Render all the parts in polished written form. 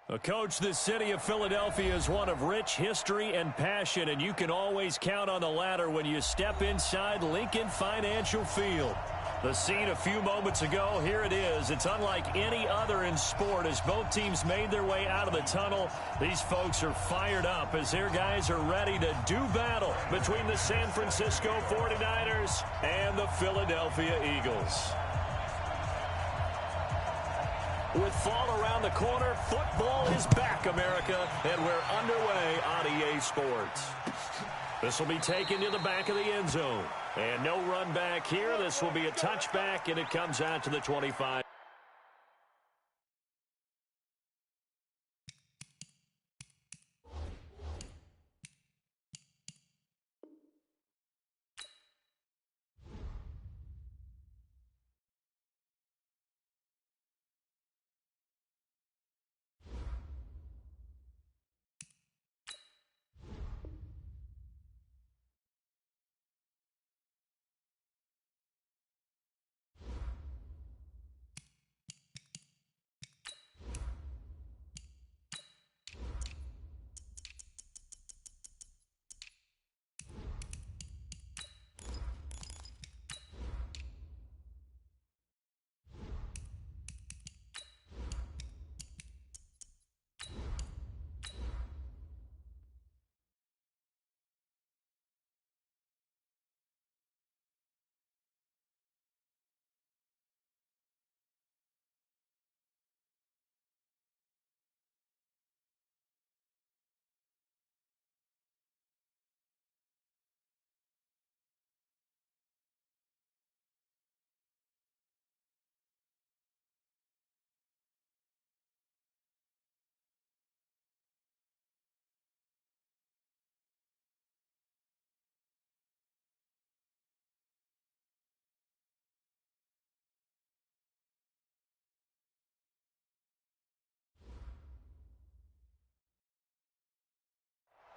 Well, Coach, the city of Philadelphia is one of rich history and passion, and you can always count on the latter when you step inside Lincoln Financial Field. The scene a few moments ago, here it is. It's unlike any other in sport as both teams made their way out of the tunnel. These folks are fired up as their guys are ready to do battle between the San Francisco 49ers and the Philadelphia Eagles. With fall around the corner, football is back, America, and we're underway on EA Sports. This will be taken to the back of the end zone. And no run back here. This will be a touchback, and it comes out to the 25.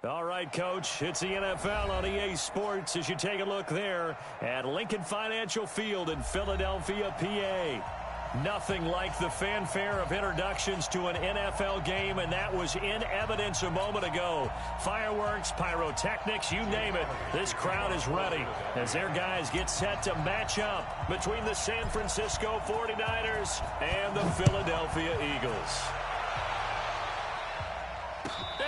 All right, Coach, it's the NFL on EA Sports as you take a look there at Lincoln Financial Field in Philadelphia, PA. Nothing like the fanfare of introductions to an NFL game, and that was in evidence a moment ago. Fireworks, pyrotechnics, you name it. This crowd is ready as their guys get set to match up between the San Francisco 49ers and the Philadelphia Eagles.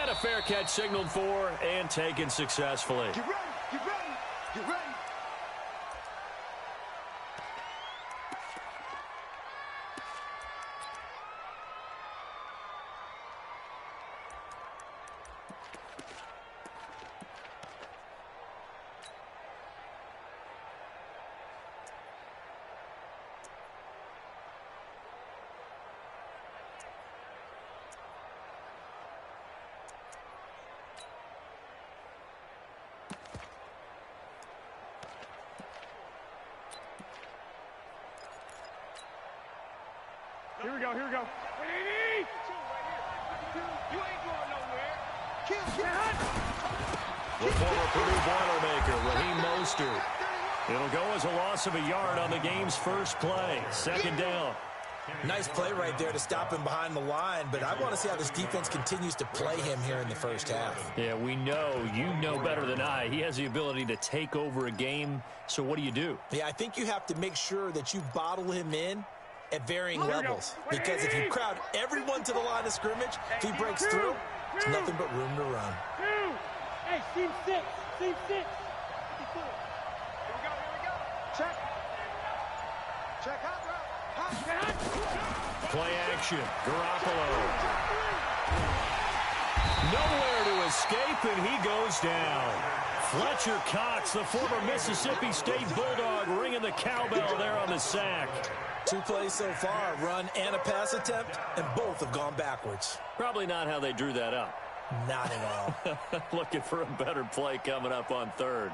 And a fair catch signaled for and taken successfully. Get ready, get ready, get ready. Here we go, here we go. You ain't going nowhere. The former Purdue Boilermaker, Raheem Mostert. It'll go as a loss of a yard on the game's first play. Second down. Nice play right there to stop him behind the line, but I want to see how this defense continues to play him here in the first half. Yeah, we know, you know better than I. He has the ability to take over a game, so what do? Yeah, I think you have to make sure that you bottle him in at varying levels, because if you crowd everyone to the line of scrimmage, if he breaks through, it's nothing but room to run. Hey, team six. Here we go. Check. Check out, bro. Play action. Garoppolo. Nowhere to escape, and he goes down. Fletcher Cox, the former Mississippi State Bulldog, ringing the cowbell there on the sack. 2 plays so far, run and a pass attempt, and both have gone backwards. Probably not how they drew that up. Not at all. Looking for a better play coming up on third.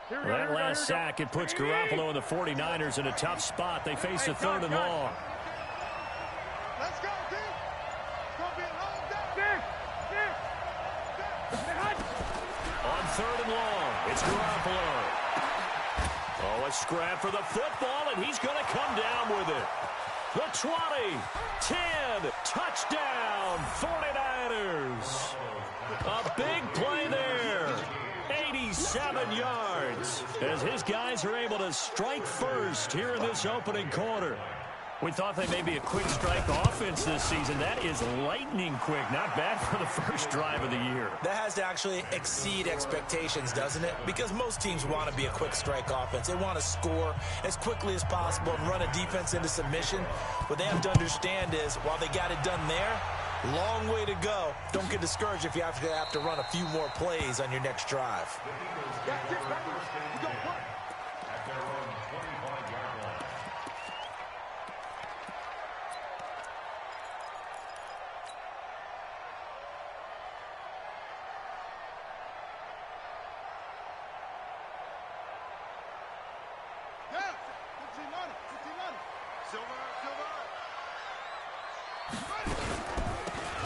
That last sack, it puts Garoppolo and the 49ers in a tough spot. They face a 3rd and long. Let's go, D. It's going to be a long day. On 3rd and long, it's Garoppolo. Oh, a scrap for the football, and he's going to come down with it. The 20, 10, touchdown, 49ers. A big play there. 87 yards as his guys are able to strike first here in this opening quarter. We thought they may be a quick strike offense this season. That is lightning quick. Not bad for the first drive of the year. That has to actually exceed expectations, doesn't it? Because most teams want to be a quick strike offense. They want to score as quickly as possible and run a defense into submission. What they have to understand is, while they got it done there, long way to go. Don't get discouraged if you have to run a few more plays on your next drive. That's it, baby. We got one.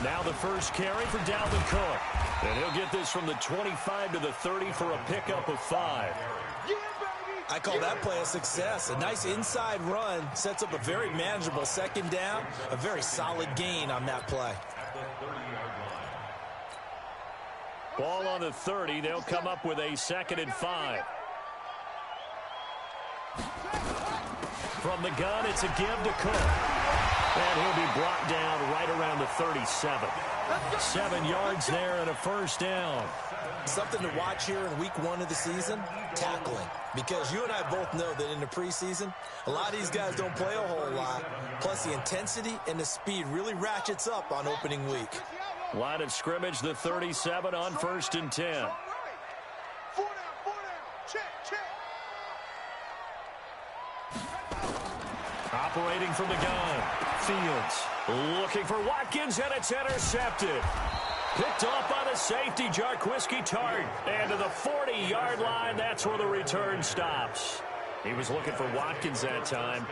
Now the first carry for Dalvin Cook. And he'll get this from the 25 to the 30 for a pickup of 5. I call that play a success. A nice inside run sets up a very manageable 2nd down. A very solid gain on that play. Ball on the 30. They'll come up with a 2nd and 5. From the gun, it's a give to Cook. And he'll be brought down right around the 37. 7 yards there and a first down. Something to watch here in week 1 of the season, tackling. Because you and I both know that in the preseason, a lot of these guys don't play a whole lot. Plus the intensity and the speed really ratchets up on opening week. Line of scrimmage, the 37 on 1st and 10. 4 down. Check. Operating from the gun. Fields looking for Watkins, and it's intercepted. Picked off by the safety, Jarquiski Tart. And to the 40-yard line, that's where the return stops. He was looking for Watkins that time.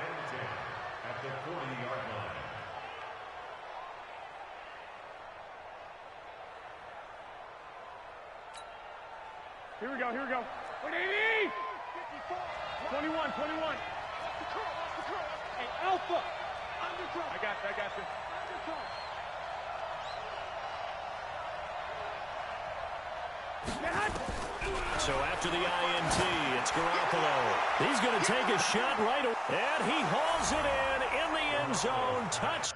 Here we go. 21. Hey, Alpha. I got you. So after the INT, it's Garoppolo. He's going to take a shot right away. And he hauls it in the end zone. Touch.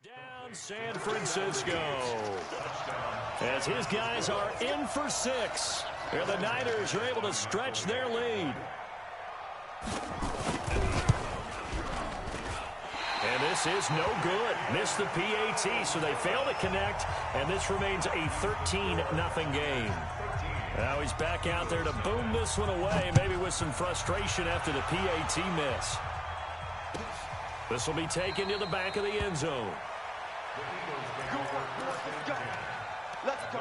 Down San Francisco. As his guys are in for 6. And the Niners are able to stretch their lead. And this is no good. Missed the PAT, so they fail to connect. And this remains a 13-0 game. Now he's back out there to boom this one away, maybe with some frustration after the PAT miss. This will be taken to the back of the end zone. Let's go.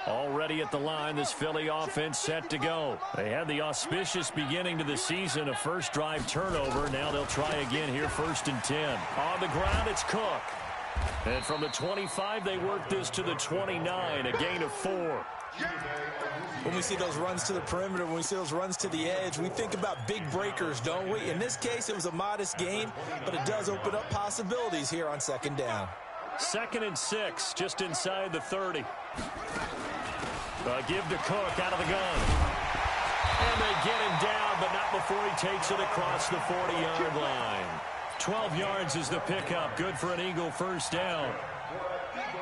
Already at the line, this Philly offense set to go. They had the auspicious beginning to the season, a first drive turnover. Now they'll try again here, 1st and 10. On the ground, it's Cook. And from the 25, they work this to the 29, a gain of 4. When we see those runs to the perimeter, when we see those runs to the edge, we think about big breakers, don't we? In this case, it was a modest gain, but it does open up possibilities here on second down. 2nd and 6, just inside the 30. Give to Cook out of the gun. And they get him down, but not before he takes it across the 40-yard line. 12 yards is the pickup. Good for an Eagle first down.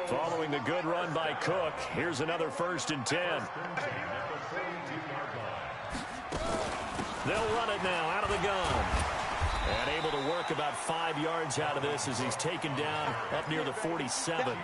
Following the good run by Cook, here's another 1st and 10. They'll run it now out of the gun. And able to work about 5 yards out of this as he's taken down up near the 47.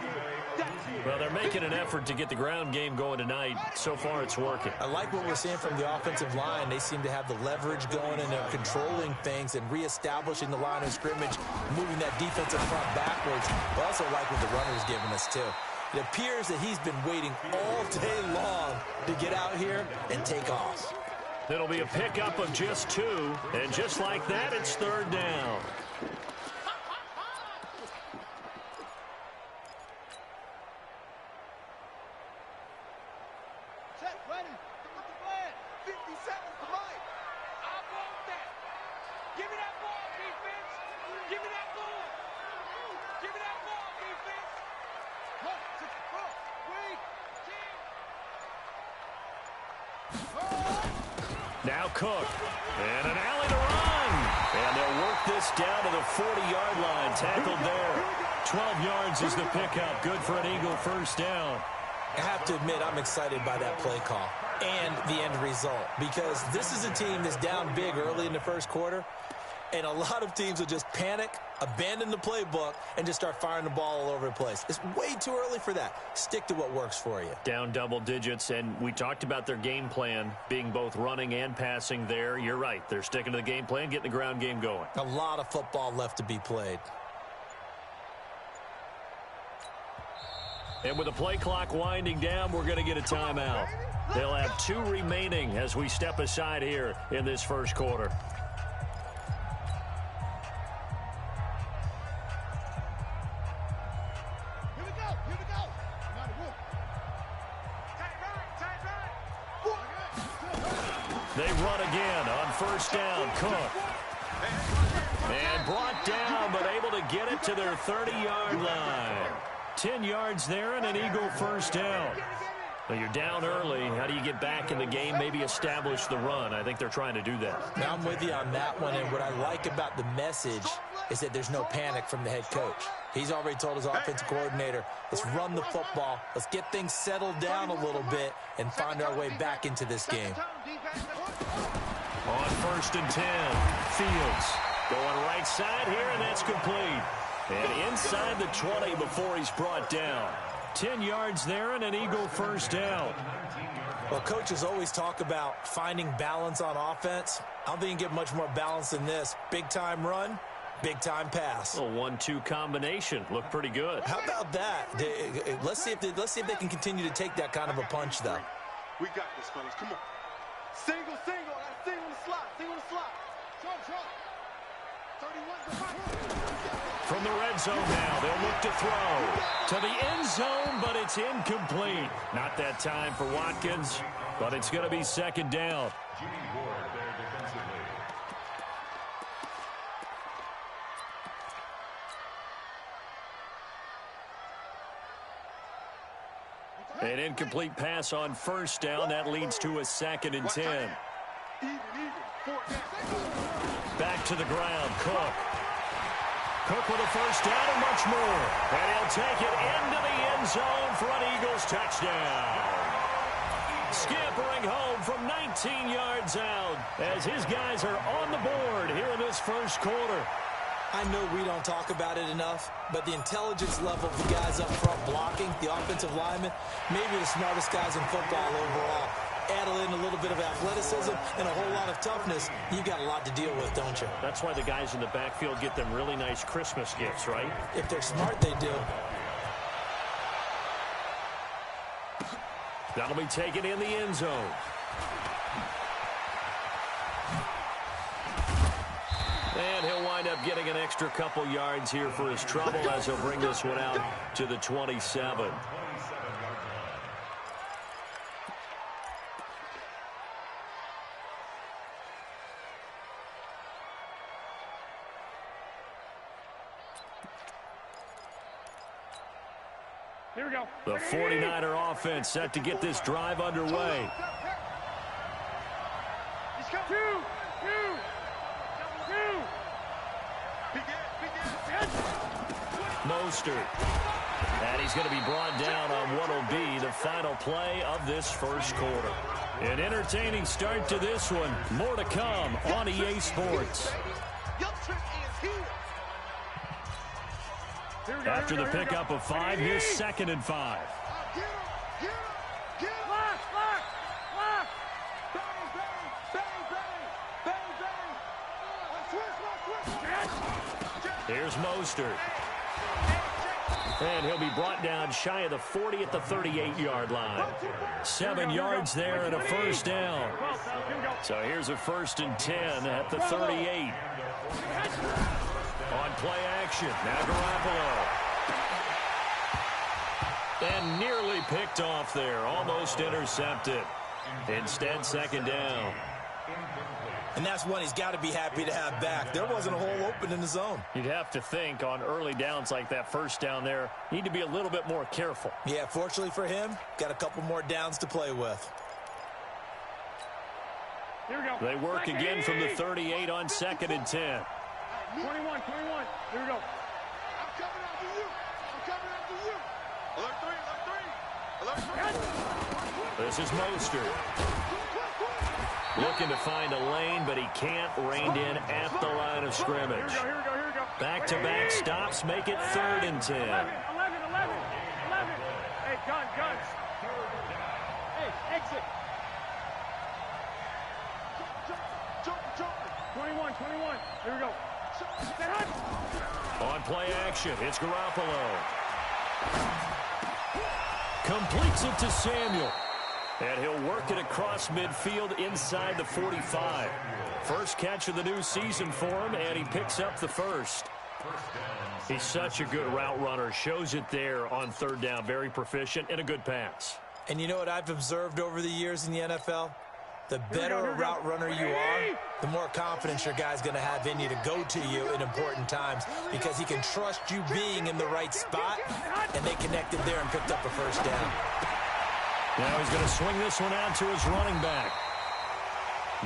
Well, they're making an effort to get the ground game going tonight. So far, it's working. I like what we're seeing from the offensive line. They seem to have the leverage going, and they're controlling things and reestablishing the line of scrimmage, moving that defensive front backwards. I also like what the runner's giving us, too. It appears that he's been waiting all day long to get out here and take off. It'll be a pickup of just 2, and just like that, it's 3rd down. Set, ready. What's the plan? 50 seconds to right. I want that. Give me that ball, defense. Give me that ball. Give me that ball, defense. 1, 6, 4, 3. Now Cook, and an alley to run. And they'll work this down to the 40-yard line. Tackled there. 12 yards is the pickup. Good for an Eagle first down. I have to admit, I'm excited by that play call and the end result, because this is a team that's down big early in the first quarter, and a lot of teams will just panic, abandon the playbook, and just start firing the ball all over the place. It's way too early for that. Stick to what works for you. Down double digits, and we talked about their game plan being both running and passing there. You're right. They're sticking to the game plan, getting the ground game going. A lot of football left to be played. And with the play clock winding down, we're going to get a timeout. They'll have 2 remaining as we step aside here in this first quarter. Here we go. Here we go. They run again on first down. Cook. And brought down, but able to get it to their 30-yard line. 10 yards there and an Eagle first down. Well, you're down early. How do you get back in the game, maybe establish the run? I think they're trying to do that. Now, I'm with you on that one, and what I like about the message is that there's no panic from the head coach. He's already told his offensive coordinator, let's run the football, let's get things settled down a little bit, and find our way back into this game. On first and 10, Fields going right side here, and that's complete. And inside the 20 before he's brought down. 10 yards there and an Eagle first down. Well, coaches always talk about finding balance on offense. I don't think you can get much more balance than this. Big-time run, big-time pass. A 1-2 combination. Looked pretty good. How about that? Let's see if they can continue to take that kind of a punch, though. We got this, fellas. Come on. Single. That's single in the slot. Single in the slot. Trump. 31. From the red zone now, they'll look to throw to the end zone, but it's incomplete. Not that time for Watkins, but it's going to be second down. An incomplete pass on first down. That leads to a 2nd and 10. Back to the ground, Cook. Cook with a first down and much more. And he'll take it into the end zone for an Eagles touchdown. Scampering home from 19 yards out as his guys are on the board here in this first quarter. I know we don't talk about it enough, but the intelligence level of the guys up front blocking, the offensive linemen, maybe the smartest guys in football overall. Add in a little bit of athleticism and a whole lot of toughness, you've got a lot to deal with, don't you? That's why the guys in the backfield get them really nice Christmas gifts, right? If they're smart, they do. That'll be taken in the end zone. And he'll wind up getting an extra couple yards here for his trouble as he'll bring this one out to the 27. Here we go. The 49er offense set to get this drive underway. Two. Mostert. And he's going to be brought down on what will be the final play of this first quarter. An entertaining start to this one. More to come on EA Sports. After the pickup of 5, here's 2nd and 5. Here's Mostert. And he'll be brought down shy of the 40 at the 38-yard line. 7 yards there and a first down. So here's a 1st and 10 at the 38. On play action, now Garoppolo. And nearly picked off there, almost intercepted. Instead, 2nd down. And that's one he's got to be happy to have back. There wasn't a hole open in the zone. You'd have to think on early downs like that first down there, need to be a little bit more careful. Yeah, fortunately for him, got a couple more downs to play with. Here we go. They work again from the 38 on 2nd and 10. 21. Here we go. I'm coming after you. Alert 3. This is Mostert. Looking to find a lane, but he can't. Reined in at the line of scrimmage. Here we go. Back-to-back stops make it 3rd and 10. 11. Hey, guns. Hey, exit. 21. Here we go. On play action, it's Garoppolo. Completes it to Samuel. And he'll work it across midfield inside the 45. First catch of the new season for him, and he picks up the first. He's such a good route runner. Shows it there on 3rd down. Very proficient and a good pass. And you know what I've observed over the years in the NFL? The better a route runner you are, the more confidence your guy's going to have in you to go to you in important times because he can trust you being in the right spot, and they connected there and picked up a first down. Now he's going to swing this one out to his running back.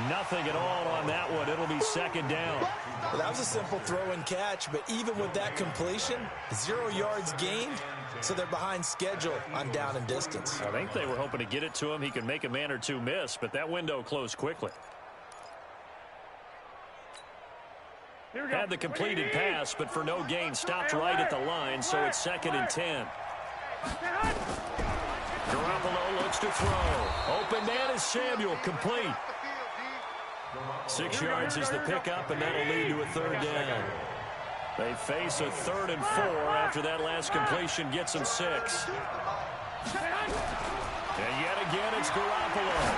Nothing at all on that one. It'll be 2nd down. Well, that was a simple throw and catch, but even with that completion, 0 yards gained, so they're behind schedule on down and distance. I think they were hoping to get it to him. He could make a man or two miss, but that window closed quickly. Had the completed pass, but for no gain, stopped right at the line, so it's 2nd and 10. Garoppolo looks to throw. Open man is Samuel, complete. 6 yards is the pickup, and that'll lead to a 3rd down. They face a 3rd and 4 after that last completion gets them 6. And yet again, it's Garoppolo.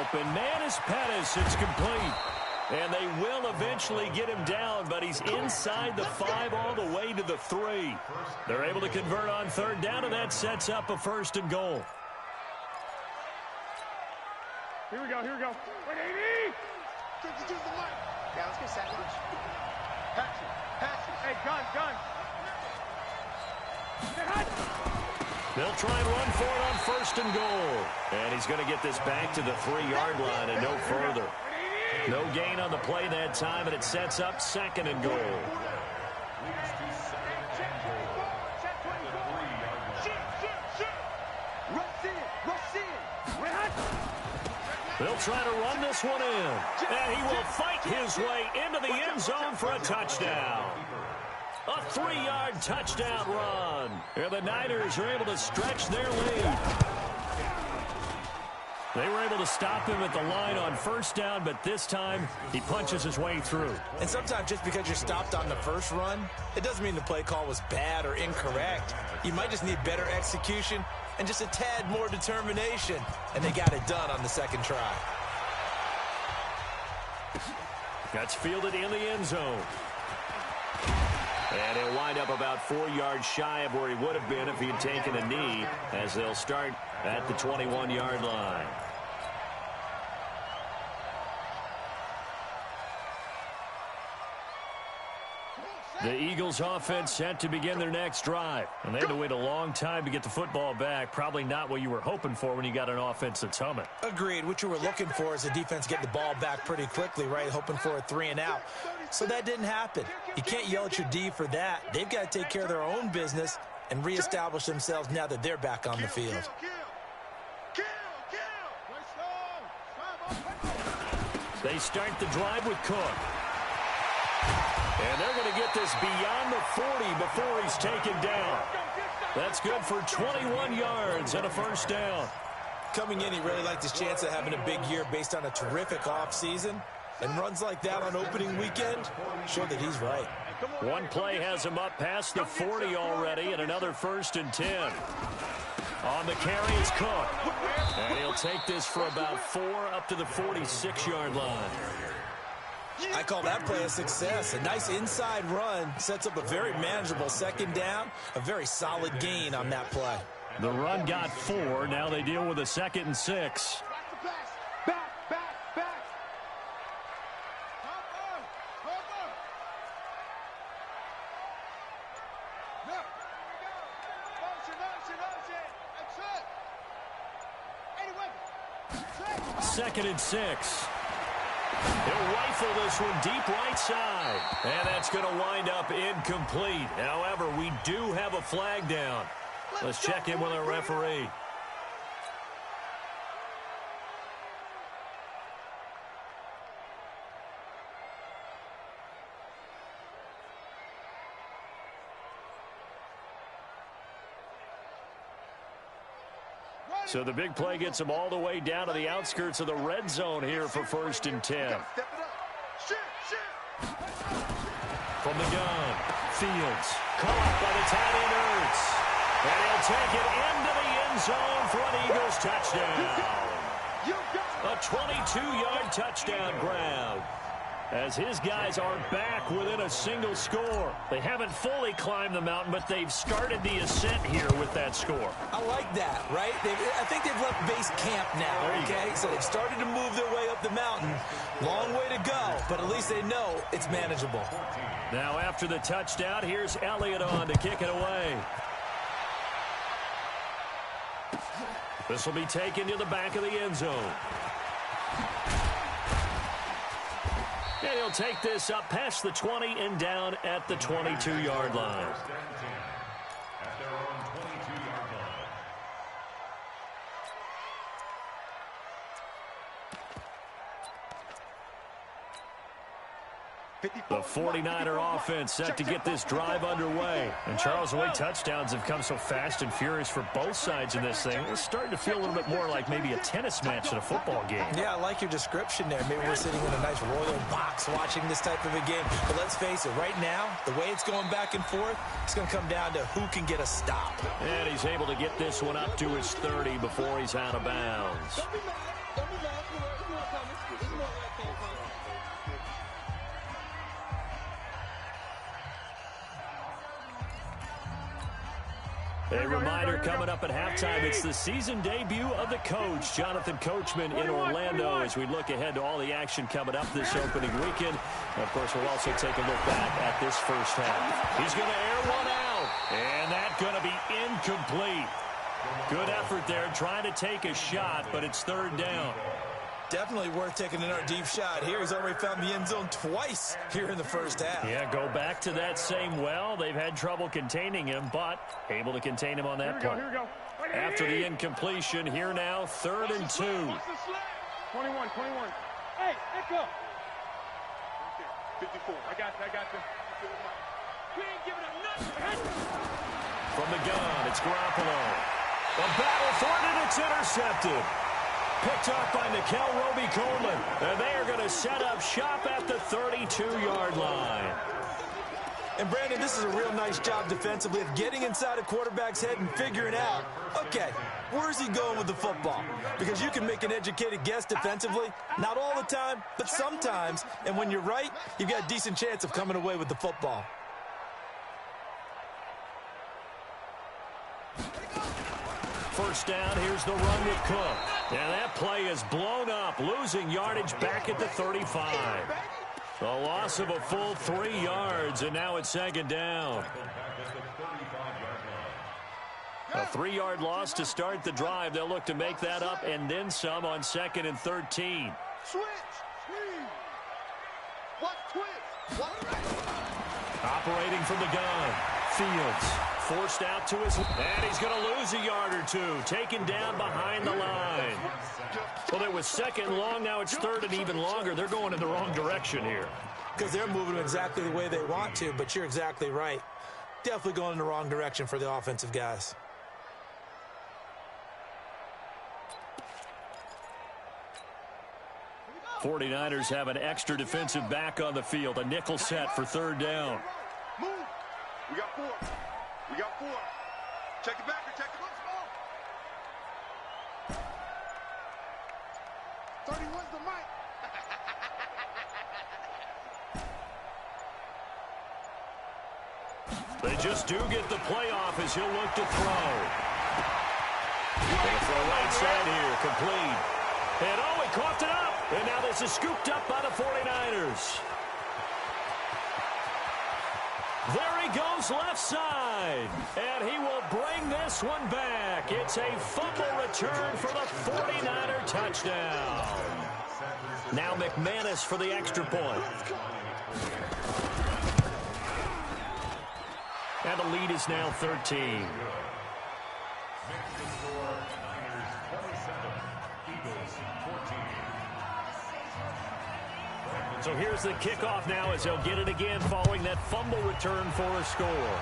Open man is Pettis. It's complete. And they will eventually get him down, but he's inside the 5 all the way to the 3. They're able to convert on 3rd down, and that sets up a 1st and goal. Here we go. Wait, 80! Yeah, let's get sandwich. Pass it. Hey, gun. They'll try and run for it on 1st and goal. And he's going to get this back to the 3-yard line and no further. No gain on the play that time, and it sets up 2nd and goal. They'll try to run this one in. And he will fight his way into the end zone for a touchdown. A 3-yard touchdown run. And the Niners are able to stretch their lead. They were able to stop him at the line on 1st down, but this time he punches his way through. And sometimes just because you're stopped on the first run, it doesn't mean the play call was bad or incorrect. You might just need better execution and just a tad more determination. And they got it done on the 2nd try. That's fielded in the end zone. And he'll wind up about 4 yards shy of where he would have been if he had taken a knee, as they'll start at the 21-yard line. The Eagles offense set to begin their next drive. And they had to wait a long time to get the football back. Probably not what you were hoping for when you got an offense that's humming. Agreed. What you were looking for is the defense getting the ball back pretty quickly, right? Hoping for a 3 and out. So that didn't happen. You can't yell at your D for that. They've got to take care of their own business and reestablish themselves now that they're back on the field. They start the drive with Cook. And they're going to get this beyond the 40 before he's taken down. That's good for 21 yards and a first down. Coming in, he really liked his chance of having a big year based on a terrific offseason. And runs like that on opening weekend show that he's right. One play has him up past the 40 already, and another 1st and 10. On the carry is Cook. And he'll take this for about 4 up to the 46-yard line. I call that play a success. A nice inside run sets up a very manageable second down. A very solid gain on that play. The run got 4. Now they deal with a 2nd and 6. Second and 6. He'll rifle this one deep right side. And that's going to wind up incomplete. However, we do have a flag down. Let's check in with our referee. So the big play gets them all the way down to the outskirts of the red zone here for 1st and 10. From the gun, Fields, caught by the tight end Ertz. And he'll take it into the end zone for an Eagles touchdown. A 22-yard touchdown grab. As his guys are back within a single score. They haven't fully climbed the mountain, but they've started the ascent here with that score. I like that, right? I think they've left base camp now, okay? So they've started to move their way up the mountain. Long way to go, but at least they know it's manageable. Now after the touchdown, here's Elliott on to kick it away. This will be taken to the back of the end zone. And he'll take this up past the 20 and down at the 22-yard line. The 49er offense set to get this drive underway. And Charles, the way touchdowns have come so fast and furious for both sides in this thing, it's starting to feel a little bit more like maybe a tennis match in a football game. Yeah, I like your description there. Maybe we're sitting in a nice royal box watching this type of a game. But let's face it, right now, the way it's going back and forth, it's going to come down to who can get a stop. And he's able to get this one up to his 30 before he's out of bounds. A reminder coming up at halftime, it's the season debut of the coach, Jonathan Coachman in Orlando, as we look ahead to all the action coming up this opening weekend. And of course, we'll also take a look back at this first half. He's going to air one out, and that's going to be incomplete. Good effort there, trying to take a shot, but it's 3rd down. Definitely worth taking another deep shot here. He's already found the end zone twice here in the first half. Yeah, go back to that same well. They've had trouble containing him, but able to contain him on that point. Here we go. After the incompletion, here now, 3rd and 2. 21. Hey, Echo. 54. I got you. We ain't giving him nothing. From the gun, it's Garoppolo. A battle for it, and it's intercepted. Picked up by Nickel Roby-Coleman. And they are going to set up shop at the 32-yard line. And, Brandon, this is a real nice job defensively of getting inside a quarterback's head and figuring out, okay, where's he going with the football? Because you can make an educated guess defensively, not all the time, but sometimes. And when you're right, you've got a decent chance of coming away with the football. First down, here's the run with Cook. And that play is blown up, losing yardage back at the 35. A loss of a full 3 yards, and now it's second down. A 3-yard loss to start the drive. They'll look to make that up and then some on 2nd and 13. Switch. What twist? Operating from the gun. Fields forced out to his, and he's going to lose a yard or two. Taken down behind the line. Well, it was 2nd and long. Now it's 3rd and even longer. They're going in the wrong direction here. Because they're moving exactly the way they want to, but you're exactly right. Definitely going in the wrong direction for the offensive guys. '49ers have an extra defensive back on the field. A nickel set for 3rd down. Move. We got 4. Check it back or check it up. 31's the mic. They just do get the playoff as he'll look to throw. Going to throw right side here, complete. And oh, he coughed it up. And now this is scooped up by the 49ers. There he goes left side. And he will bring this one back. It's a fumble return for the 49er touchdown. Now McManus for the extra point. And the lead is now 13. So here's the kickoff now as they'll get it again following that fumble return for a score.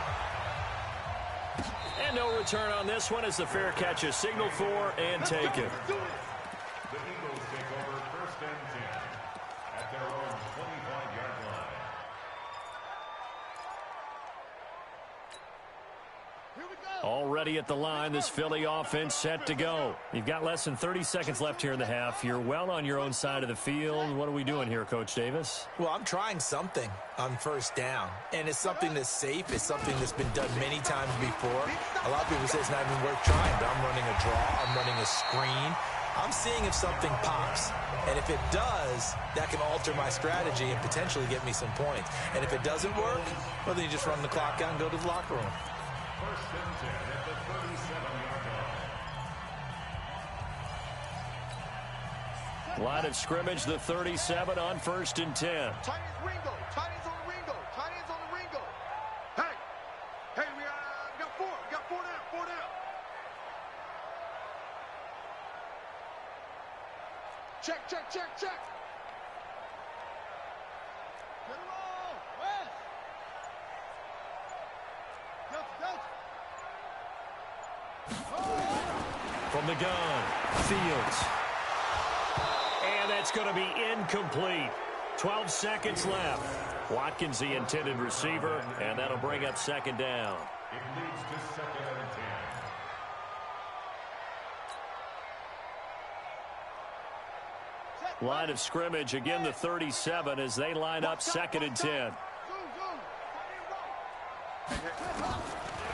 And no return on this one as the fair catch is signaled for and taken. The Eagles take over 1st and 10 at their own 25-yard line. Already at the line, this Philly offense set to go. You've got less than 30 seconds left here in the half. You're well on your own side of the field. What are we doing here, Coach Davis? Well, I'm trying something on 1st down, and it's something that's safe. It's something that's been done many times before. A lot of people say it's not even worth trying, but I'm running a draw. I'm running a screen. I'm seeing if something pops. And if it does, that can alter my strategy and potentially get me some points. And if it doesn't work, well, then you just run the clock out and go to the locker room. 1st and 10 at the 37-yard line. Line of scrimmage, the 37 on 1st and 10. Tight ends Ringo. Tight ends on the Ringo. Tight ends on the Ringo. Hey, we got 4. We got 4 down. 4 down. Check. Get him all. West. From the gun, Fields. And that's going to be incomplete. 12 seconds left. Watkins, the intended receiver, and that'll bring up 2nd down. It leads to 2nd and 10. Line of scrimmage, again the 37 as they line up 2nd and 10.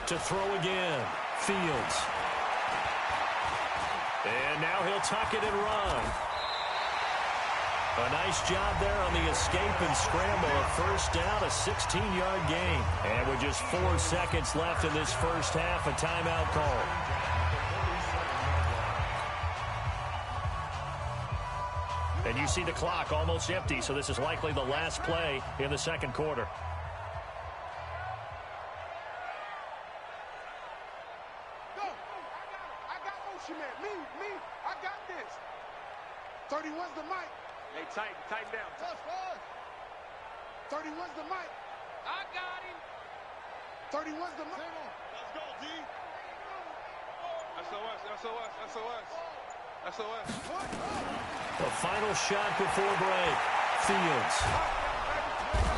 To throw again, Fields. And now he'll tuck it and run. A nice job there on the escape and scramble. A 1st down, a 16-yard gain. And with just 4 seconds left in this 1st half, a timeout call. And you see the clock almost empty, so this is likely the last play in the 2nd quarter. Go. I got motion man. Me. I got this. 31's the mic. Hey, tighten down. Touch us. 31's the mic. I got him. 31's the mic. Let's go, D. SOS. The final shot before break. Fields.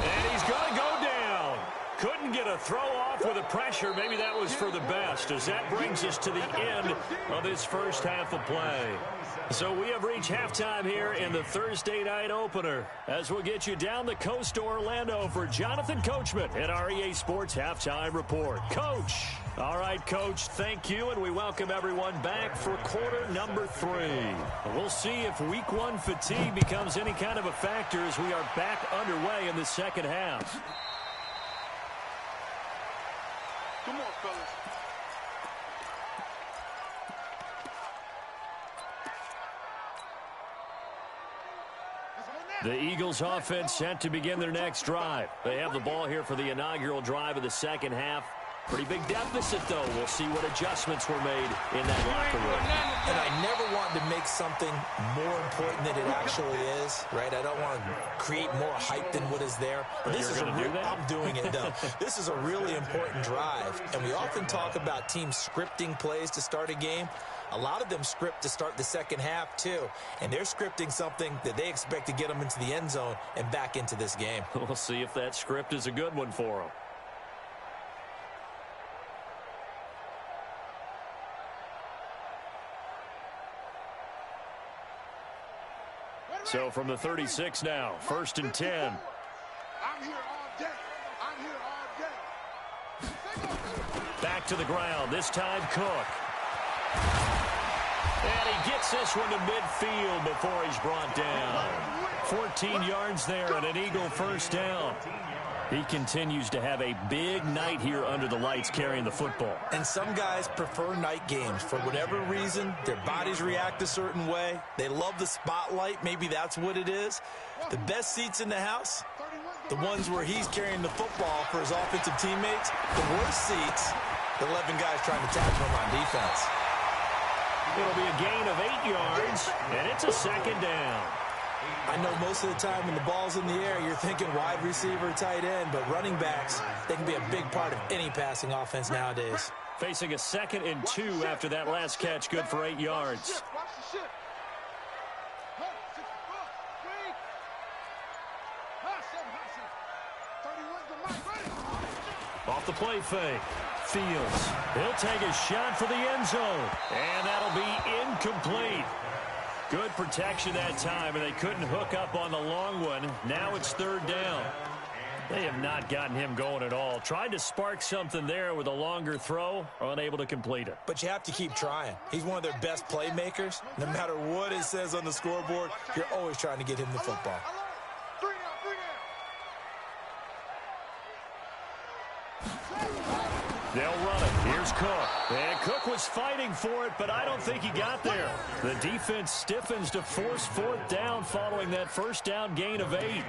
And he's going to go down. couldn't get a throw off with the pressure. Maybe that was for the best, as that brings us to the end of this first half of play. So we have reached halftime here in the Thursday night opener, as we'll get you down the coast to Orlando for Jonathan Coachman at our EA Sports Halftime Report. Coach. All right, Coach, thank you, and we welcome everyone back for quarter number 3. We'll see if week 1 fatigue becomes any kind of a factor as we are back underway in the second half. Come on, fellas. The Eagles offense set to begin their next drive. They have the ball here for the inaugural drive of the second half. Pretty big deficit, though. We'll see what adjustments were made in that locker room. And I never want to make something more important than it actually is, right? I don't want to create more hype than what is there. But this is I'm doing it, though. This is a really important drive. And we often talk about teams scripting plays to start a game. A lot of them script to start the second half, too. And they're scripting something that they expect to get them into the end zone and back into this game. We'll see if that script is a good one for them. So from the 36 now, 1st and 10. I'm here all day. I'm here all day. Back to the ground, this time Cook. And he gets this one to midfield before he's brought down. 14 yards there and an Eagle first down. He continues to have a big night here under the lights carrying the football. And some guys prefer night games. For whatever reason, their bodies react a certain way. They love the spotlight. Maybe that's what it is. The best seats in the house, the ones where he's carrying the football for his offensive teammates. The worst seats, the 11 guys trying to tackle him on defense. It'll be a gain of 8 yards, and it's a second down. I know most of the time when the ball's in the air, you're thinking wide receiver, tight end, but running backs, they can be a big part of any passing offense nowadays. Facing a 2nd and 2 after that last catch, good for 8 yards. Watch the ship. Off the play fake. Fields. He'll take a shot for the end zone. And that'll be incomplete. Good protection that time, and they couldn't hook up on the long one. Now it's 3rd down. They have not gotten him going at all. Tried to spark something there with a longer throw, unable to complete it. But you have to keep trying. He's one of their best playmakers. No matter what it says on the scoreboard, you're always trying to get him the football. They'll run it. Here's Cook. And Cook was fighting for it, but I don't think he got there. The defense stiffens to force 4th down following that first down gain of 8.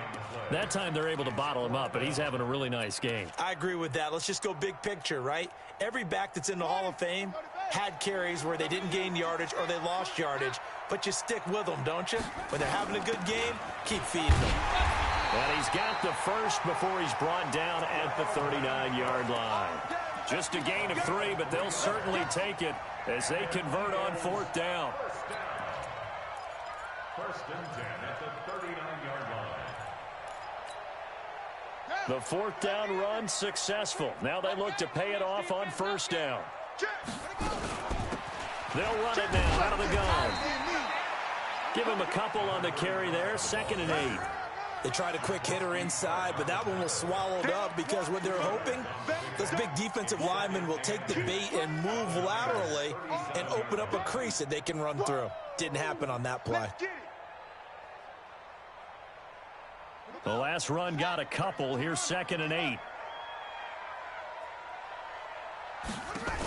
That time they're able to bottle him up, but he's having a really nice game. I agree with that. Let's just go big picture, right? Every back that's in the Hall of Fame had carries where they didn't gain yardage or they lost yardage, but you stick with them, don't you? When they're having a good game, keep feeding them. And he's got the first before he's brought down at the 39-yard line. Just a gain of 3, but they'll certainly take it as they convert on 4th down. 1st and 10 at the 39-yard line. The 4th down run successful. Now they look to pay it off on 1st down. They'll run it now out of the gun. Give him a couple on the carry there. 2nd and 8. They tried a quick hitter inside, but that one was swallowed up because what they're hoping, those big defensive linemen will take the bait and move laterally and open up a crease that they can run through. Didn't happen on that play. The last run got a couple. Here's 2nd and 8.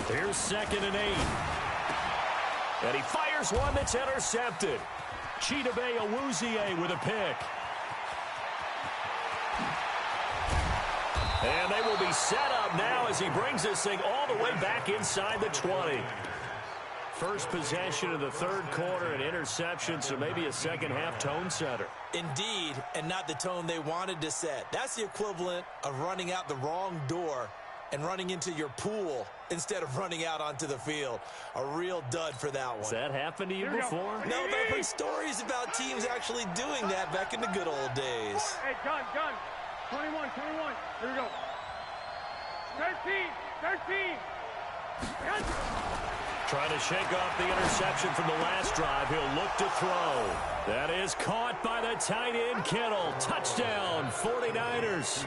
Here's 2nd and 8. And he fires one that's intercepted. Chidobe Awuzie with a pick. And they will be set up now as he brings this thing all the way back inside the 20. First possession of the 3rd quarter, an interception, so maybe a second-half tone setter. Indeed, and not the tone they wanted to set. That's the equivalent of running out the wrong door and running into your pool instead of running out onto the field. A real dud for that one. Has that happened to you before? No, but I've heard stories about teams actually doing that back in the good old days. Hey, gun. 21. Here we go. 13. Trying to shake off the interception from the last drive. He'll look to throw. That is caught by the tight end, Kittle. Touchdown, 49ers.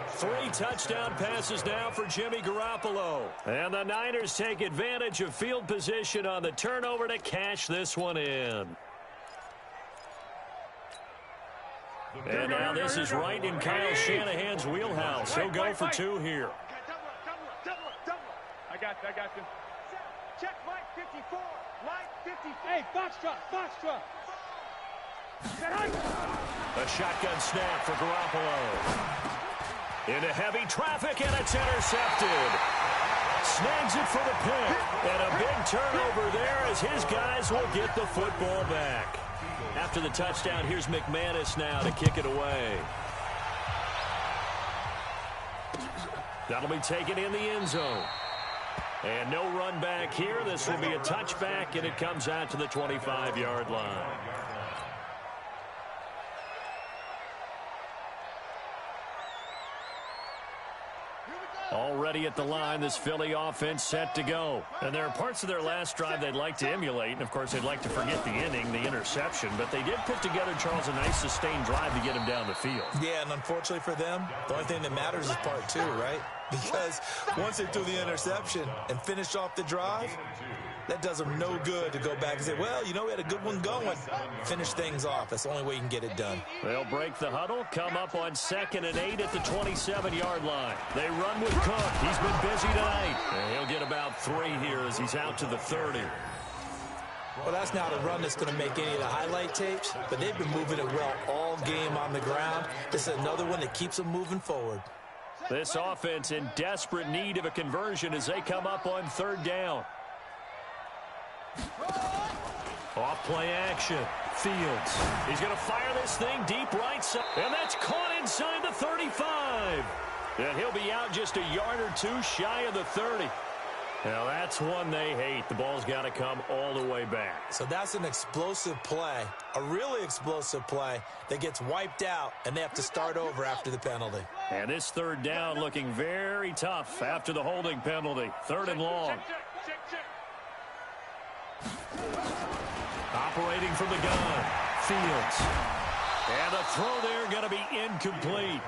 3 touchdown passes now for Jimmy Garoppolo. And the Niners take advantage of field position on the turnover to cash this one in. And now this is right in Kyle Shanahan's wheelhouse. He'll go for 2 here. I got you. Check Mike 54. Mike 50. Hey, Foxtrot. A shotgun snap for Garoppolo. Into heavy traffic, and it's intercepted. Snags it for the pick. And a big turnover there as his guys will get the football back. After the touchdown, here's McManus now to kick it away. That'll be taken in the end zone. And no run back here. This will be a touchback, and it comes out to the 25-yard line. Already at the line, this Philly offense set to go. And there are parts of their last drive they'd like to emulate. And, of course, they'd like to forget the inning, the interception. But they did put together, Charles, a nice sustained drive to get him down the field. Yeah, and unfortunately for them, the only thing that matters is part 2, right? Because once they threw the interception and finished off the drive, that does them no good to go back and say, well, you know, we had a good one going. Finish things off. That's the only way you can get it done. They'll break the huddle, come up on 2nd and 8 at the 27-yard line. They run with Cook. He's been busy tonight. And he'll get about 3 here as he's out to the 30. Well, that's not a run that's going to make any of the highlight tapes, but they've been moving it well all game on the ground. This is another one that keeps them moving forward. This offense in desperate need of a conversion as they come up on 3rd down. Off play action. Fields. He's going to fire this thing deep right side. And that's caught inside the 35. And he'll be out just a yard or 2 shy of the 30. Now that's one they hate. The ball's got to come all the way back. So that's an explosive play, a really explosive play that gets wiped out, and they have to start over after the penalty. And this 3rd down looking very tough after the holding penalty. 3rd and long. Operating from the gun. Fields. And the throw there going to be incomplete.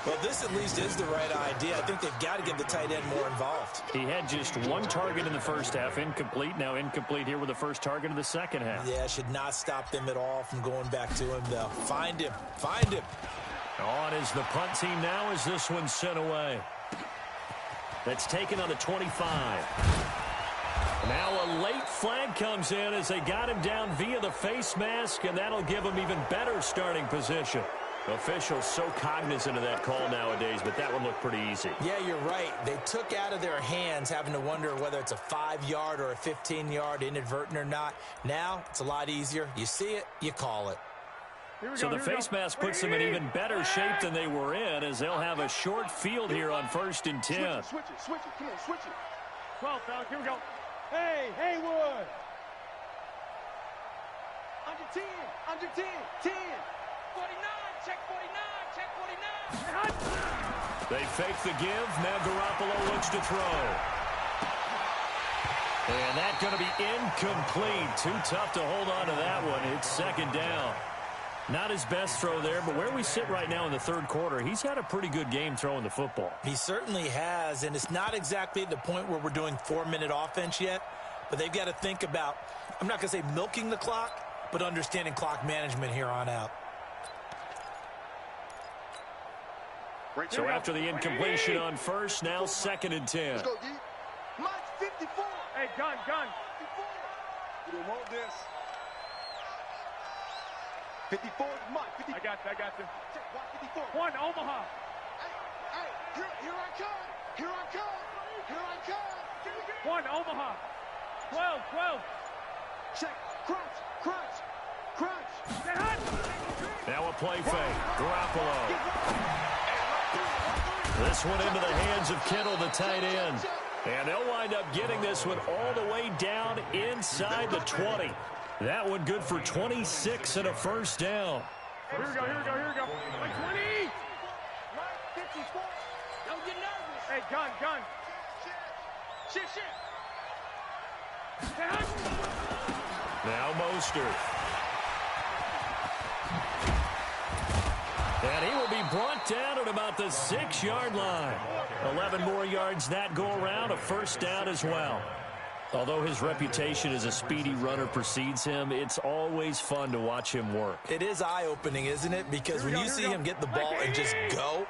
Well, this at least is the right idea. I think they've got to get the tight end more involved. He had just 1 target in the first half, incomplete. Now incomplete here with the first target of the second half. Yeah, should not stop them at all from going back to him, though. Find him. Find him. On is the punt team now as this one's sent away. That's taken on the 25. Now a late flag comes in as they got him down via the face mask, and that'll give him even better starting position. Officials so cognizant of that call nowadays, but that one looked pretty easy. Yeah, you're right. They took out of their hands having to wonder whether it's a 5-yard or a 15-yard inadvertent or not. Now it's a lot easier. You see it, you call it. So the face mask puts them in even better shape than they were in as they'll have a short field here on 1st and 10. Switch it. Come on, switch it. 12, fellas, here we go. Hey, Haywood. Under 10. 10. 49. Check 49. They fake the give. Now Garoppolo looks to throw. And that's going to be incomplete. Too tough to hold on to that one. It's 2nd down. Not his best throw there, but where we sit right now in the 3rd quarter, he's had a pretty good game throwing the football. He certainly has, and it's not exactly the point where we're doing 4-minute offense yet, but they've got to think about, I'm not going to say milking the clock, but understanding clock management here on out. So after the incompletion on 1st, now 2nd and 10. Let's go, D. Mike 54. Hey, gun. 54. You don't want this. 54 is Mike. 50. I got you. Check, watch 54. 1, Omaha. Hey, here I come. 1, Omaha. 12. Check, crunch. Get hot. Now a play fake. Garoppolo. This one into the hands of Kittle, the tight end. And they'll wind up getting this one all the way down inside the 20. That one good for 26 and a 1st down. Here we go. Like 20. some sports. Don't get nervous. Hey, gun. Shit. Now Mostert. And he will be brought down at about the 6-yard line. 11 more yards that go around, a first down as well. Although his reputation as a speedy runner precedes him, it's always fun to watch him work. It is eye-opening, isn't it? Because when you see him get the ball and just go,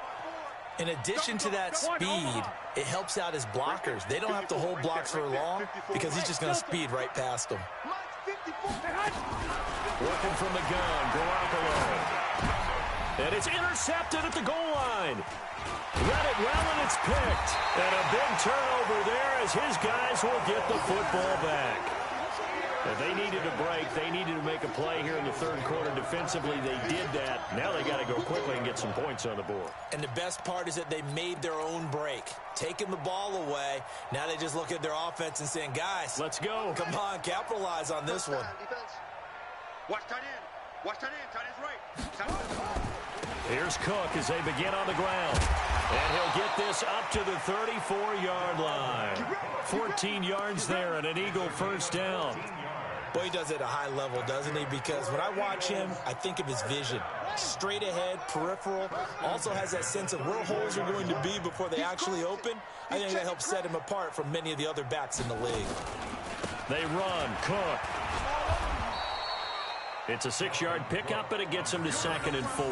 in addition to that speed, it helps out his blockers. They don't have to hold blocks for long because he's just going to speed right past them. Working from the gun, Garoppolo. And it's intercepted at the goal line. Read it well, and it's picked. And a big turnover there as his guys will get the football back. And they needed a break. They needed to make a play here in the third quarter. Defensively, they did that. Now they got to go quickly and get some points on the board. And the best part is that they made their own break, taking the ball away. Now they just look at their offense and saying, guys, let's go. Come on, capitalize on this one. Watch tight end. Tight end's right. Here's Cook as they begin on the ground. And he'll get this up to the 34-yard line. 14 yards there and an Eagle first down. Boy, he does it at a high level, doesn't he? Because when I watch him, I think of his vision. Straight ahead, peripheral. Also has that sense of where holes are going to be before they actually open. I think that helps set him apart from many of the other backs in the league. They run. Cook. It's a 6-yard pickup, and it gets him to 2nd and 4.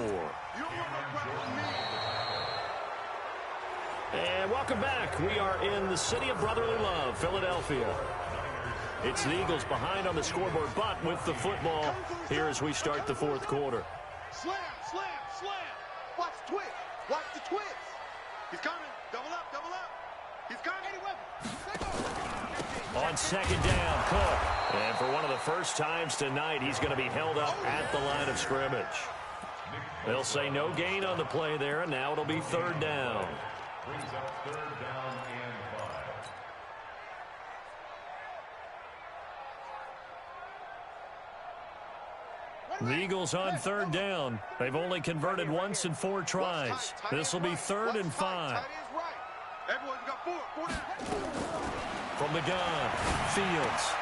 And welcome back. We are in the city of brotherly love, Philadelphia. It's the Eagles behind on the scoreboard, but with the football here as we start the fourth quarter. Slam. Watch the twist. He's coming. Double up. He's coming. On 2nd down, Cook. And for one of the first times tonight, he's going to be held up at the line of scrimmage. They'll say no gain on the play there, and now it'll be 3rd down. Brings up 3rd down and 5. The Eagles on 3rd down. They've only converted once in 4 tries. This will be 3rd and 5. Everyone's got 4 down. From the gun, Fields.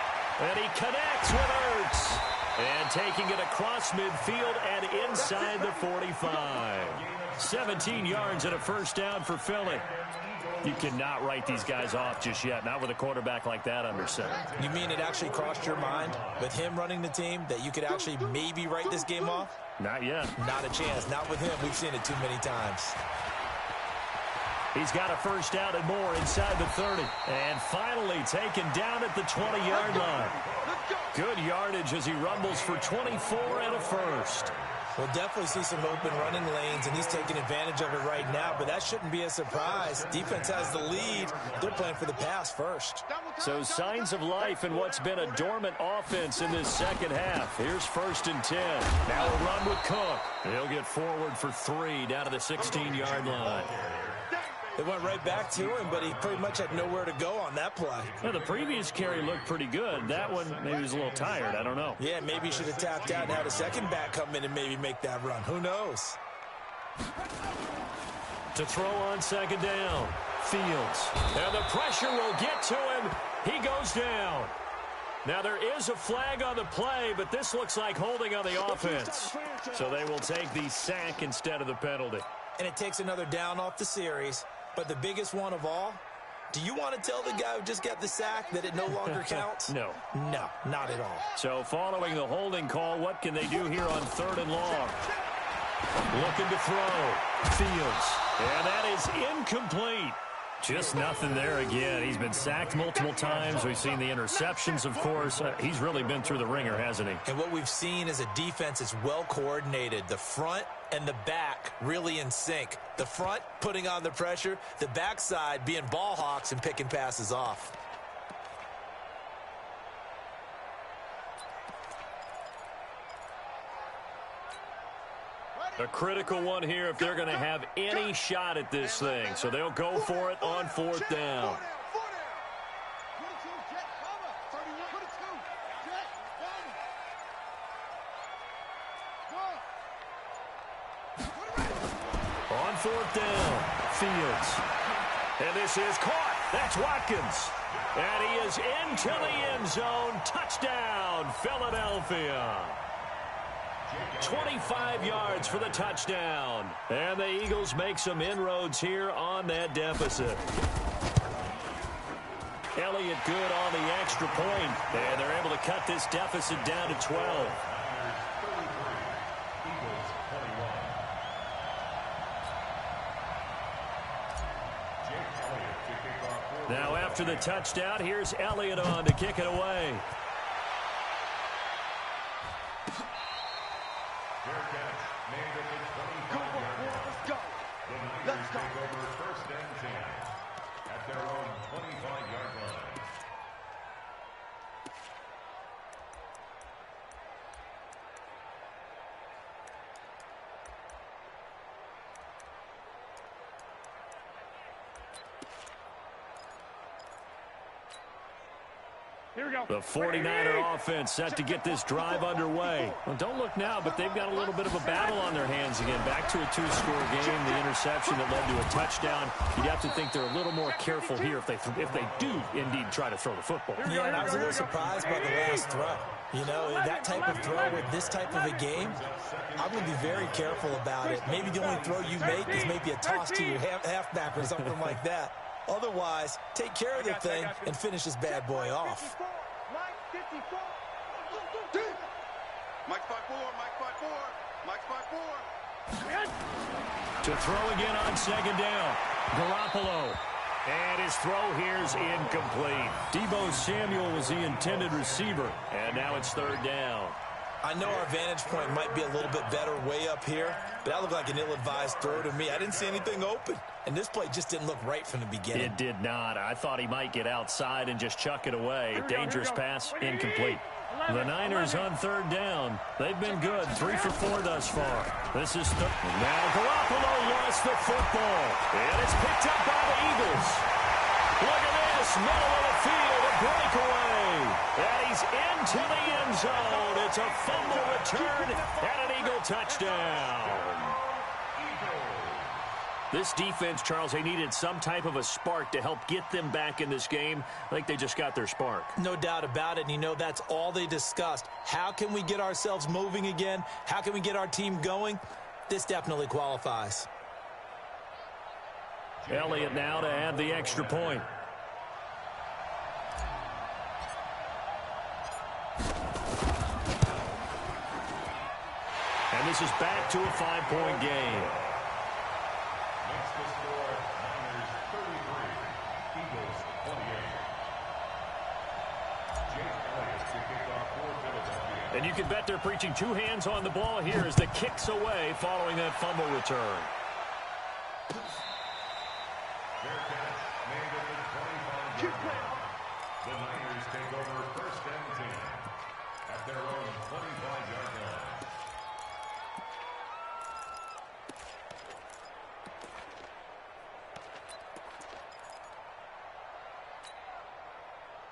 And he connects with Ertz. And taking it across midfield and inside the 45. 17 yards and a first down for Philly. You cannot write these guys off just yet, not with a quarterback like that under center. You mean it actually crossed your mind with him running the team that you could actually maybe write this game off? Not yet. Not a chance. Not with him. We've seen it too many times. He's got a first down and more inside the 30. And finally taken down at the 20-yard line. Good yardage as he rumbles for 24 and a first. We'll definitely see some open running lanes, and he's taking advantage of it right now, but that shouldn't be a surprise. Defense has the lead. They're playing for the pass first. So signs of life in what's been a dormant offense in this second half. Here's 1st and 10. Now a run with Cook. He'll get forward for 3 down to the 16-yard line. They went right back to him, but he pretty much had nowhere to go on that play. Well, the previous carry looked pretty good. That one, maybe he was a little tired. I don't know. Yeah, maybe he should have tapped out and had a second back come in and maybe make that run. Who knows? To throw on 2nd down, Fields. And the pressure will get to him. He goes down. Now, there is a flag on the play, but this looks like holding on the offense. So they will take the sack instead of the penalty. And it takes another down off the series. But the biggest one of all, do you want to tell the guy who just got the sack that it no longer counts? No. No, not at all. So following the holding call, what can they do here on 3rd and long? Looking to throw. Fields. And that is incomplete. Just nothing there again. He's been sacked multiple times. We've seen the interceptions, of course. He's really been through the ringer, hasn't he? And what we've seen is a defense that's well coordinated. The front and the back really in sync. The front putting on the pressure. The backside being ball hawks and picking passes off. A critical one here if they're going to have any shot at this thing. So they'll go for it on 4th down. On 4th down. Fields. And this is caught. That's Watkins. And he is into the end zone. Touchdown, Philadelphia. 25 yards for the touchdown. And the Eagles make some inroads here on that deficit. Elliott good on the extra point. And they're able to cut this deficit down to 12. Now after the touchdown, here's Elliott on to kick it away. Let's go. Over first and 10 at their own 25-yard line. Here we go. The 49er offense set to get this drive underway. Well, don't look now, but they've got a little bit of a battle on their hands again. Back to a 2-score game, the interception that led to a touchdown. You'd have to think they're a little more careful here if they do indeed try to throw the football. Yeah, and I was a little surprised by the last throw. You know, that type of throw with this type of a game, I'm going to be very careful about it. Maybe the only throw you make is maybe a toss to your halfback or something like that. Otherwise, take care of the thing and finish this bad boy off. Mike 5-4, Mike 5-4. To throw again on 2nd down. Garoppolo. And his throw here is incomplete. Deebo Samuel was the intended receiver. And now it's 3rd down. I know our vantage point might be a little bit better way up here, but that looked like an ill-advised throw to me. I didn't see anything open, and this play just didn't look right from the beginning. It did not. I thought he might get outside and just chuck it away. Dangerous pass, incomplete. The Niners on 3rd down. They've been good, 3 for 4 thus far. This is now Garoppolo lost the football, and it's picked up by the Eagles. Look at this, middle of the field, a breakaway. And he's into the end zone. It's a fumble return and an Eagle touchdown. This defense, Charles, they needed some type of a spark to help get them back in this game. I think they just got their spark. No doubt about it, and you know that's all they discussed. How can we get ourselves moving again? How can we get our team going? This definitely qualifies. Elliott now to add the extra point. And this is back to a 5-point game. Makes the score Niners 33, Eagles 28. Jake Elliott to kick off for Philadelphia. And you can bet they're preaching 2 hands on the ball here as the kick's away following that fumble return. Fair catch made at the 25-yard line. The Niners take over first and 10 at their own 25-yard line.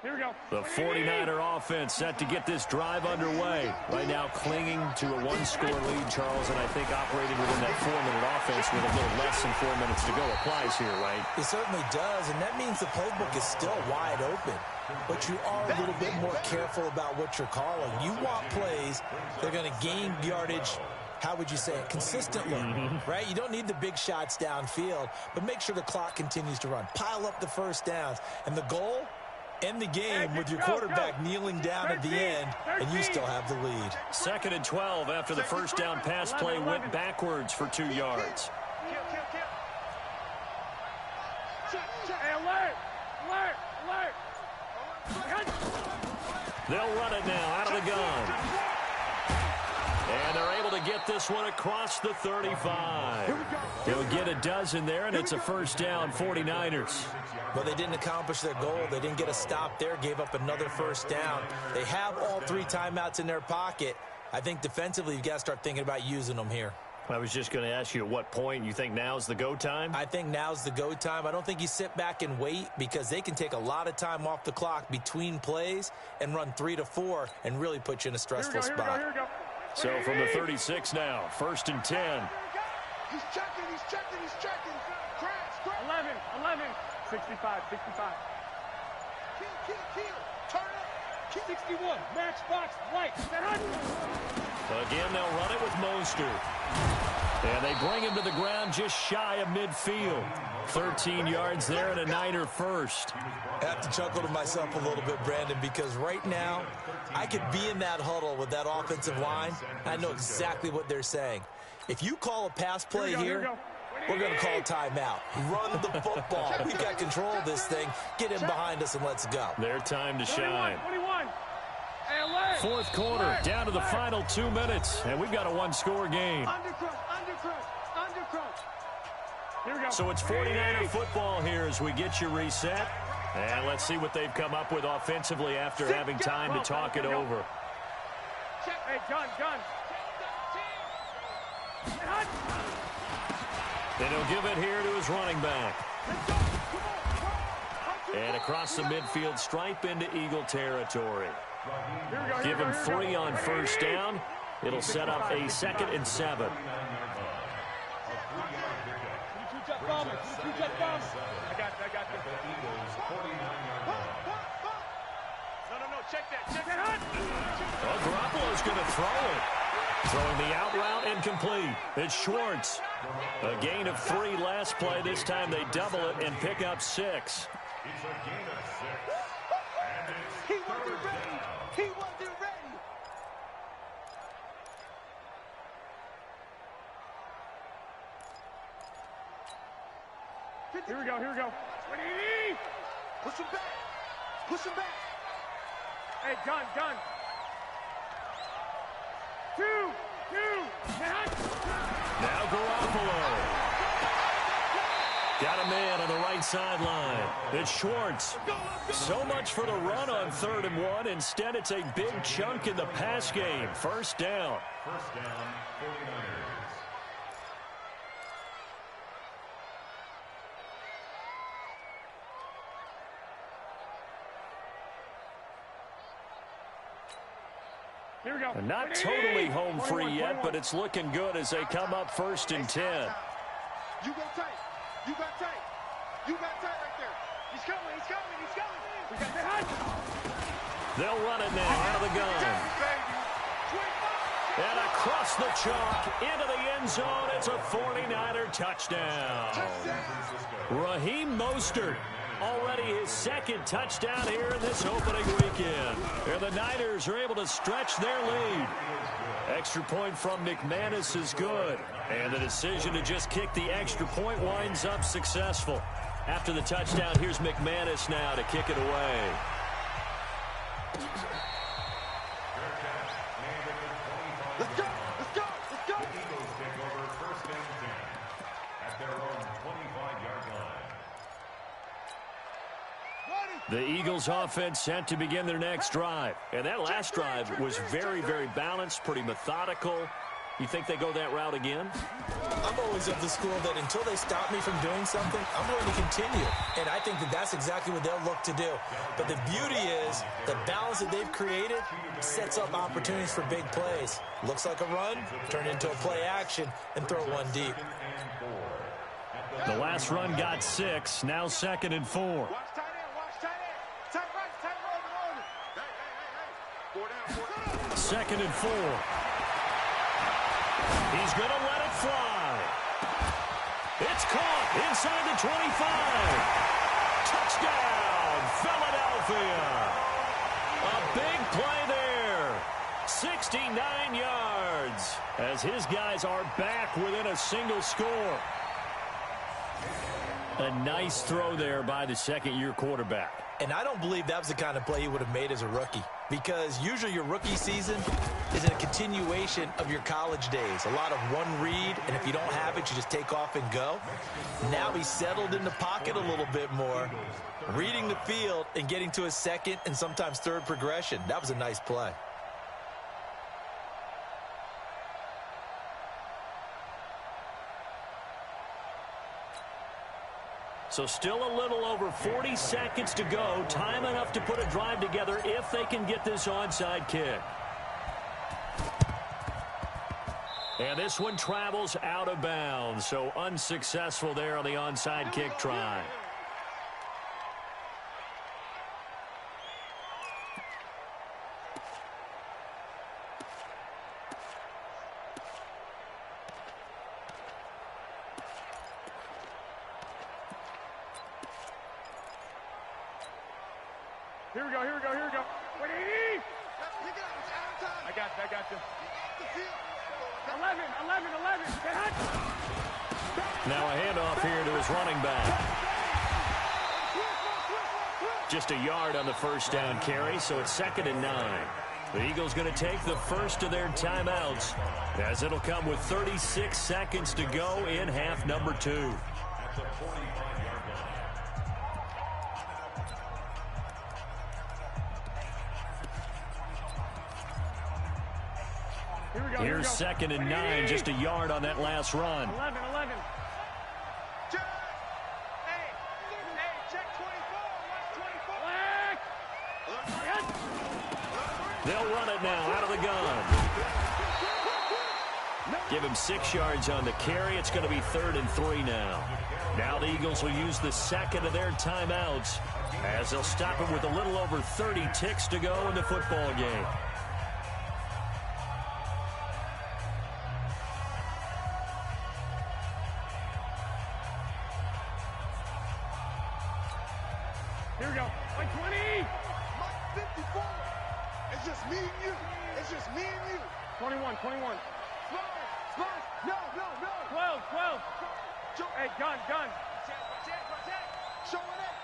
Here we go. The 49er offense set to get this drive underway. Right now clinging to a 1-score lead, Charles, and I think operating within that 4-minute offense with a little less than 4 minutes to go applies here, right? It certainly does, and that means the playbook is still wide open. But you are a little bit more careful about what you're calling. You want plays that are going to gain yardage, how would you say it, consistently, right? You don't need the big shots downfield, but make sure the clock continues to run. Pile up the first downs. And the goal? End the game with your quarterback kneeling down at the end, and you still have the lead. 2nd and 12 after the first down pass play went backwards for 2 yards. Hey, alert! They'll run it now out of the gun. And they're able to get this one across the 35. They'll get a dozen there, and it's a first down, 49ers. Well, they didn't accomplish their goal. They didn't get a stop there, gave up another first down. They have all 3 timeouts in their pocket. I think defensively, you've got to start thinking about using them here. I was just going to ask you at what point you think now's the go time? I think now's the go time. I don't think you sit back and wait because they can take a lot of time off the clock between plays and run 3 to 4 and really put you in a stressful spot. So from the 36 now, 1st and 10. He's checking, he's checking, he's checking. Crash, crash. 11, 65. Kill. Turn up. 61, matchbox, right. Again, they'll run it with Mostert. And they bring him to the ground just shy of midfield. 13 yards there and a Niner first. I have to chuckle to myself a little bit, Brandon, because right now I could be in that huddle with that offensive line. I know exactly what they're saying. If you call a pass play here, we're going to call a timeout. Run the football. We got control of this thing. Get in behind us and let's go. Their time to shine. 21. Fourth quarter, down to the final 2 minutes, and we've got a one-score game. Undercrush. Here we go. So it's 49er football here as we get you reset. And let's see what they've come up with offensively after having time to talk it over. Hey, gun. And he'll give it here to his running back. And across the midfield stripe into Eagle territory. Give him 3 on first down. It'll set up a 2nd and 7. I got this. No, check that. Well, Garoppolo's going to throw it. Throwing the out route incomplete. It's Schwartz. A gain of 3 last play. This time they double it and pick up 6. It's a gain of 6. And it's He wasn't ready. Here we go. Push him back. Hey, gun. 2. Now Garoppolo. Got a man on the right sideline. It's Schwartz. So much for the run on 3rd and 1. Instead, it's a big chunk in the pass game. First down. first down, 49ers. Here we go. And not totally home free yet, but it's looking good as they come up 1st and 10. You go tight. You got tight. You got tight right there. He's coming. We got that. They'll run it now out of the gun. And across the chalk into the end zone. It's a 49er touchdown. Raheem Mostert. Already his 2nd touchdown here in this opening weekend. And the Niners are able to stretch their lead. Extra point from McManus is good. And the decision to just kick the extra point winds up successful. After the touchdown, here's McManus now to kick it away. Let's go. The Eagles take over 1st and 10 at their own 25-yard line. The Eagles offense set to begin their next drive. And that last drive was very, very balanced, pretty methodical. You think they go that route again? I'm always of the school that until they stop me from doing something, I'm going to continue. And I think that that's exactly what they'll look to do. But the beauty is the balance that they've created sets up opportunities for big plays. Looks like a run, turn into a play action, and throw one deep. The last run got 6, now 2nd and 4. Watch tight end. Tight right. Hey. 4 down. 2nd and 4. He's going to let it fly. It's caught inside the 25. Touchdown, Philadelphia. A big play there. 69 yards as his guys are back within a single score. A nice throw there by the 2nd-year quarterback. And I don't believe that was the kind of play he would have made as a rookie, because usually your rookie season is a continuation of your college days. A lot of one read, and if you don't have it, you just take off and go. Now he's settled in the pocket a little bit more, reading the field and getting to his 2nd and sometimes 3rd progression. That was a nice play. So still a little over 40 seconds to go. Time enough to put a drive together if they can get this onside kick. And this one travels out of bounds, so unsuccessful there on the onside kick try. Here we go. Ready? I got you. 11. Now a handoff here to his running back. Just a yard on the first down carry, so it's 2nd and 9. The Eagles going to take the first of their timeouts, as it'll come with 36 seconds to go in half number 2. At the 45-yard line. Here's 2nd and 9, just a yard on that last run. 11. Check. Hey, check 24. They'll run it now out of the gun. Give him 6 yards on the carry. It's going to be 3rd and 3 now. Now the Eagles will use the second of their timeouts, as they'll stop it with a little over 30 ticks to go in the football game. Here we go. 20. Mike 54. It's just me and you. 21. Slice. No. 12. Hey, gun. Show it.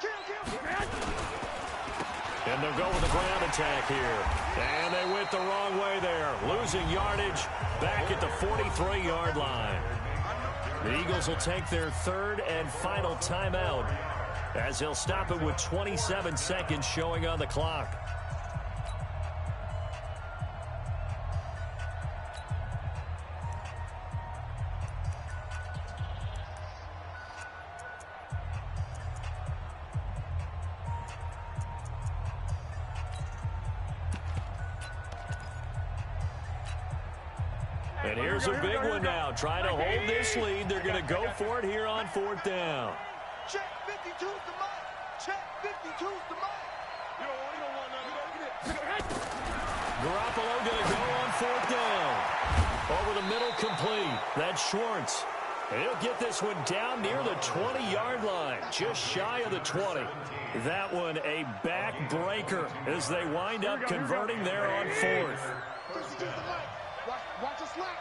Kill. And they'll go with the ground attack here. And they went the wrong way there, losing yardage back at the 43-yard line. The Eagles will take their 3rd and final timeout, as they'll stop it with 27 seconds showing on the clock. And here's a big one now. Trying to hold this lead. They're going to go for it here on 4th down. Check 52's the mic. Check 52's the mic. You don't want none of that. Garoppolo going to go on 4th down. Over the middle, complete. That's Schwartz. And he'll get this one down near the 20-yard line, just shy of the 20. That one a backbreaker as they wind up converting there on 4th. 52's the mic. Watch a slant.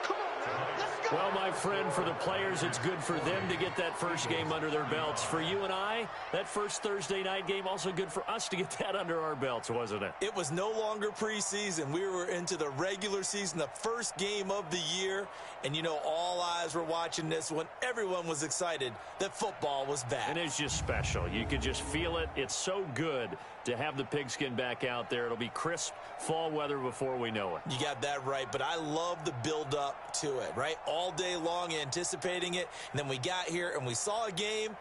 Come on, man. Let's go. Well, my friend, for the players, it's good for them to get that first game under their belts. For you and I, that first Thursday night game, also good for us to get that under our belts, wasn't it? It was no longer preseason. We were into the regular season, the first game of the year. And, you know, all eyes were watching this when everyone was excited that football was back. And it's just special. You could just feel it. It's so good to have the pigskin back out there. It'll be crisp fall weather before we know it. You got that right, but I love the build-up to it, right? All day long anticipating it, and then we got here and we saw a game.